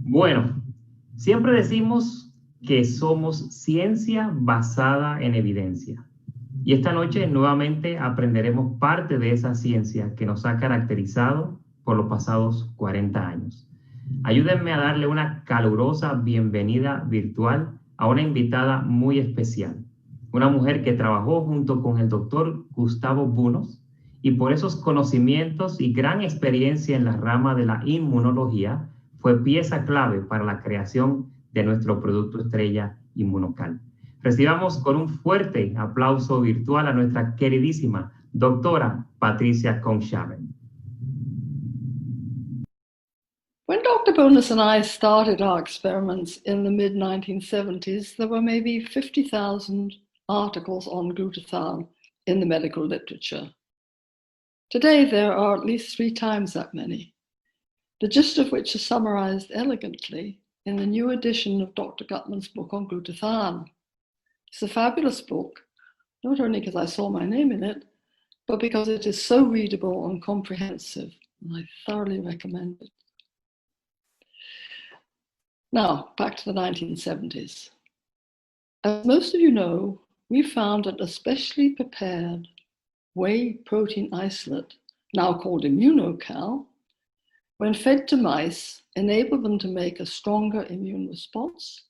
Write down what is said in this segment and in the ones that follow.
Bueno, siempre decimos que somos ciencia basada en evidencia. Y esta noche nuevamente aprenderemos parte de esa ciencia que nos ha caracterizado por los pasados 40 años. Ayúdenme a darle una calurosa bienvenida virtual a una invitada muy especial, una mujer que trabajó junto con el doctor Gustavo Bunos y por esos conocimientos y gran experiencia en la rama de la inmunología fue pieza clave para la creación de nuestro producto estrella Inmunocal. Recibamos con un fuerte aplauso virtual a nuestra queridísima doctora Patricia Kongshavn. When Dr. Bonus and I started our experiments in the mid-1970s, there were maybe 50,000 articles on glutathione in the medical literature. Today, there are at least 3 times that many, the gist of which is summarized elegantly in the new edition of Dr. Gutman's book on glutathione. It's a fabulous book, not only because I saw my name in it, but because it is so readable and comprehensive, and I thoroughly recommend it. Now, back to the 1970s. As most of you know, we found that a specially prepared whey protein isolate, now called Immunocal, when fed to mice, enabled them to make a stronger immune response,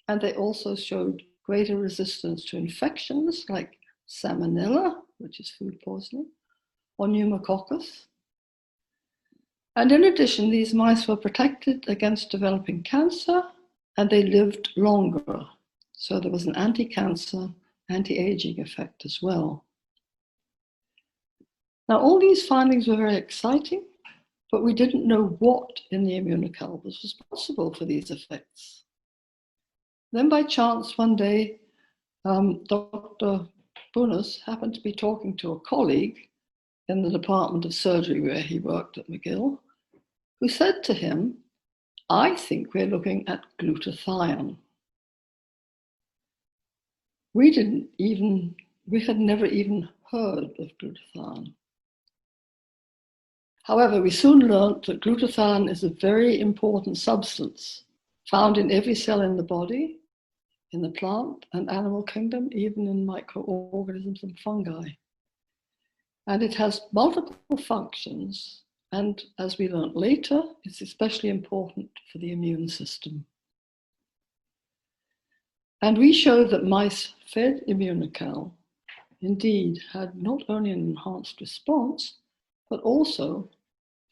and they also showed greater resistance to infections like salmonella, which is food poisoning, or pneumococcus. And in addition, these mice were protected against developing cancer, and they lived longer. So there was an anti-cancer, anti-aging effect as well. Now, all these findings were very exciting, but we didn't know what in the Immunocal was responsible for these effects. Then by chance, one day, Dr. Bunos happened to be talking to a colleague in the Department of Surgery where he worked at McGill, who said to him, "I think we're looking at glutathione." We had never even heard of glutathione. However, we soon learned that glutathione is a very important substance found in every cell in the body, in the plant and animal kingdom, even in microorganisms and fungi. And it has multiple functions, and as we learned later, it's especially important for the immune system. And we showed that mice fed Immunocal indeed had not only an enhanced response, but also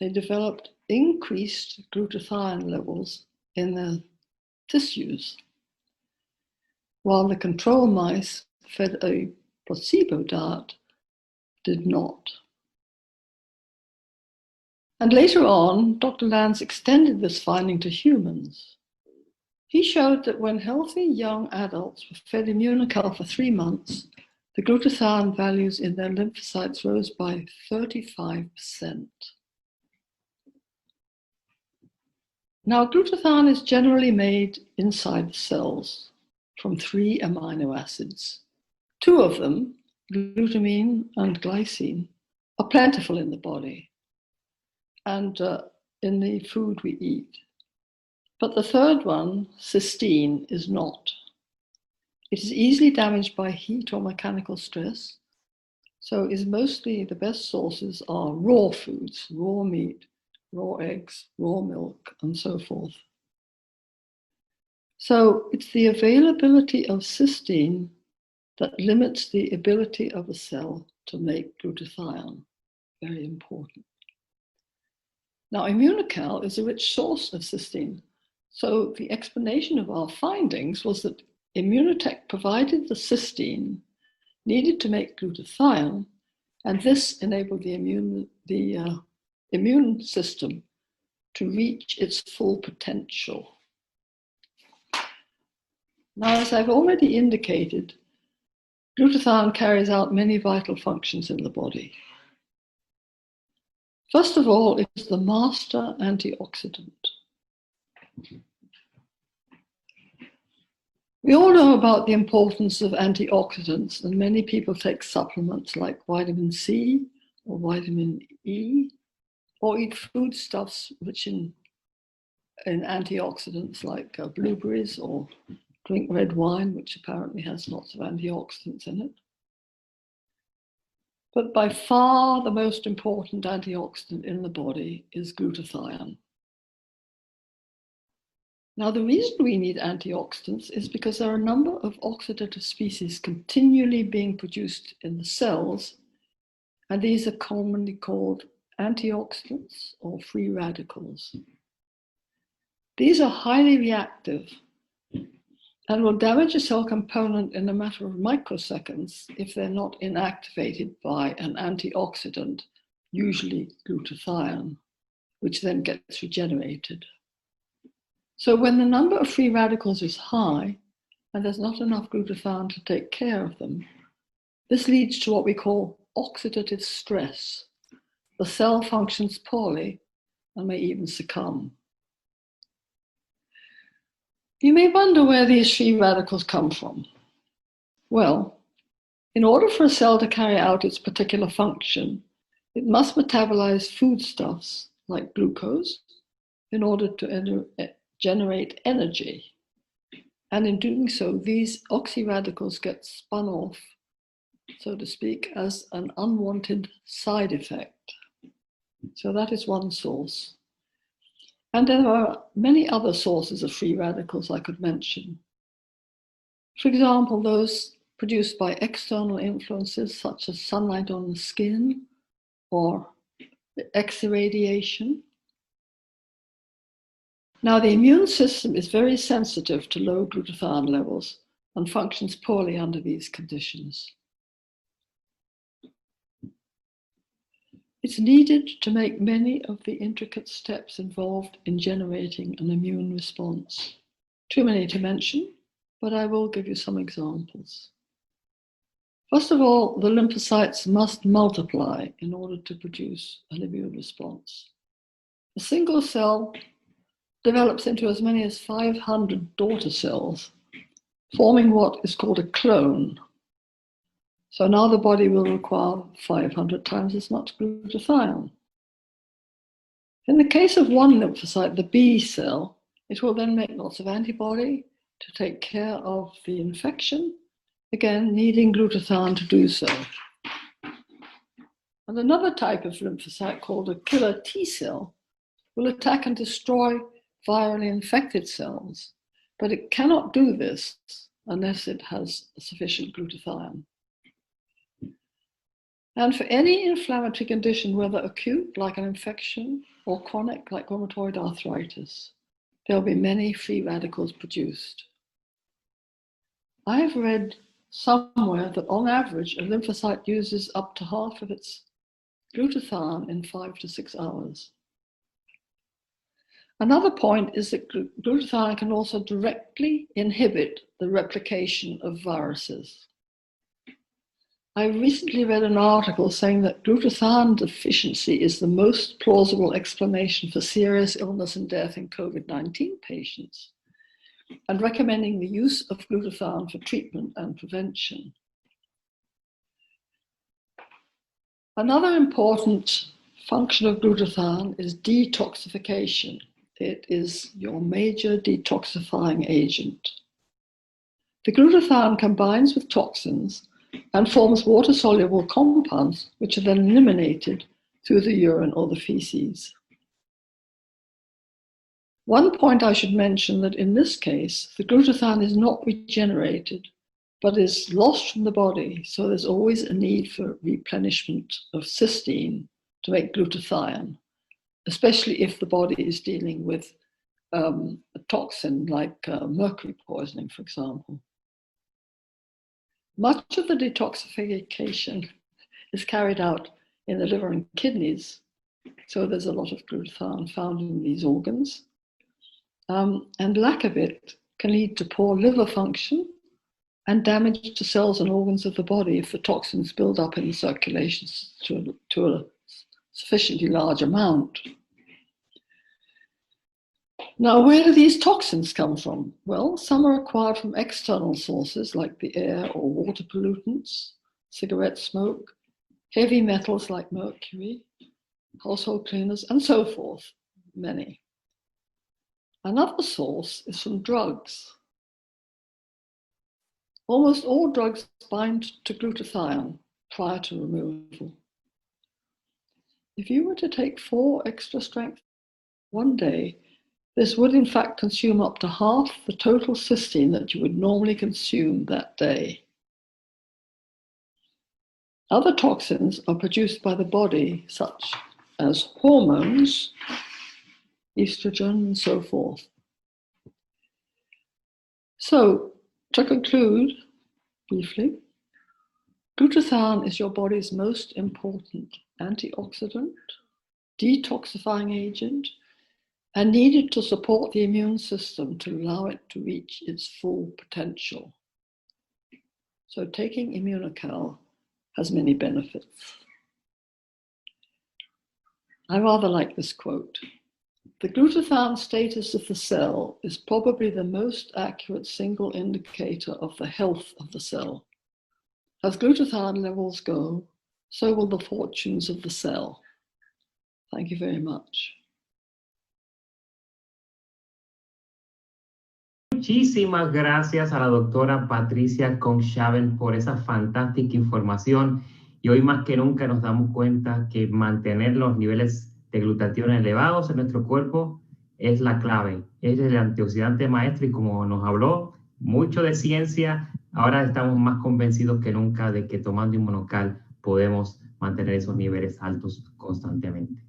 they developed increased glutathione levels in their tissues, while the control mice fed a placebo diet did not. And later on, Dr. Lance extended this finding to humans. He showed that when healthy young adults were fed Immunocal for 3 months, the glutathione values in their lymphocytes rose by 35%. Now, glutathione is generally made inside the cells from 3 amino acids. 2 of them, glutamine and glycine, are plentiful in the body and in the food we eat. But the third one, cysteine, is not. It is easily damaged by heat or mechanical stress, so is mostly the best sources are raw foods, raw meat, raw eggs, raw milk, and so forth. So it's the availability of cysteine that limits the ability of a cell to make glutathione. Very important. Now, Immunocal is a rich source of cysteine. So the explanation of our findings was that Immunotec provided the cysteine needed to make glutathione, and this enabled the immune system to reach its full potential. Now, as I've already indicated, glutathione carries out many vital functions in the body. First of all, it is the master antioxidant. We all know about the importance of antioxidants, and many people take supplements like vitamin C or vitamin E, or eat foodstuffs rich in in antioxidants like blueberries, or drink red wine, which apparently has lots of antioxidants in it. But by far the most important antioxidant in the body is glutathione. Now, the reason we need antioxidants is because there are a number of oxidative species continually being produced in the cells, and these are commonly called antioxidants or free radicals. These are highly reactive and will damage a cell component in a matter of microseconds if they're not inactivated by an antioxidant, usually glutathione, which then gets regenerated. So when the number of free radicals is high and there's not enough glutathione to take care of them, this leads to what we call oxidative stress. The cell functions poorly and may even succumb. You may wonder where these free radicals come from. Well, in order for a cell to carry out its particular function, it must metabolize foodstuffs like glucose in order to generate energy. And in doing so, these oxyradicals get spun off, so to speak, as an unwanted side effect. So that is one source. And there are many other sources of free radicals I could mention. For example, those produced by external influences such as sunlight on the skin or X-irradiation. Now, the immune system is very sensitive to low glutathione levels and functions poorly under these conditions. It's needed to make many of the intricate steps involved in generating an immune response. Too many to mention, but I will give you some examples. First of all, the lymphocytes must multiply in order to produce an immune response. A single cell develops into as many as 500 daughter cells, forming what is called a clone. So now the body will require 500 times as much glutathione. In the case of one lymphocyte, the B cell, it will then make lots of antibody to take care of the infection, again needing glutathione to do so. And another type of lymphocyte called a killer T cell will attack and destroy virally infected cells, but it cannot do this unless it has sufficient glutathione. And for any inflammatory condition, whether acute, like an infection, or chronic, like rheumatoid arthritis, there will be many free radicals produced. I have read somewhere that on average, a lymphocyte uses up to half of its glutathione in 5 to 6 hours. Another point is that glutathione can also directly inhibit the replication of viruses. I recently read an article saying that glutathione deficiency is the most plausible explanation for serious illness and death in COVID-19 patients, and recommending the use of glutathione for treatment and prevention. Another important function of glutathione is detoxification. It is your major detoxifying agent. The glutathione combines with toxins and forms water-soluble compounds, which are then eliminated through the urine or the feces. One point I should mention that in this case, the glutathione is not regenerated, but is lost from the body, so there's always a need for replenishment of cysteine to make glutathione, especially if the body is dealing with a toxin like mercury poisoning, for example. Much of the detoxification is carried out in the liver and kidneys, so there's a lot of glutathione found in these organs. And lack of it can lead to poor liver function and damage to cells and organs of the body if the toxins build up in the circulation to a sufficiently large amount. Now, where do these toxins come from? Well, some are acquired from external sources like the air or water pollutants, cigarette smoke, heavy metals like mercury, household cleaners, and so forth, many. Another source is from drugs. Almost all drugs bind to glutathione prior to removal. If you were to take 4 extra strength one day, this would in fact consume up to half the total cysteine that you would normally consume that day. Other toxins are produced by the body, such as hormones, estrogen, and so forth. So, to conclude briefly, glutathione is your body's most important antioxidant, detoxifying agent, and needed to support the immune system to allow it to reach its full potential. So taking Immunocal has many benefits. I rather like this quote. The glutathione status of the cell is probably the most accurate single indicator of the health of the cell. As glutathione levels go, so will the fortunes of the cell. Thank you very much. Muchísimas gracias a la doctora Patricia Kongshavn por esa fantástica información, y hoy más que nunca nos damos cuenta que mantener los niveles de glutatión elevados en nuestro cuerpo es la clave, es el antioxidante maestro, y como nos habló mucho de ciencia, ahora estamos más convencidos que nunca de que tomando Immunocal podemos mantener esos niveles altos constantemente.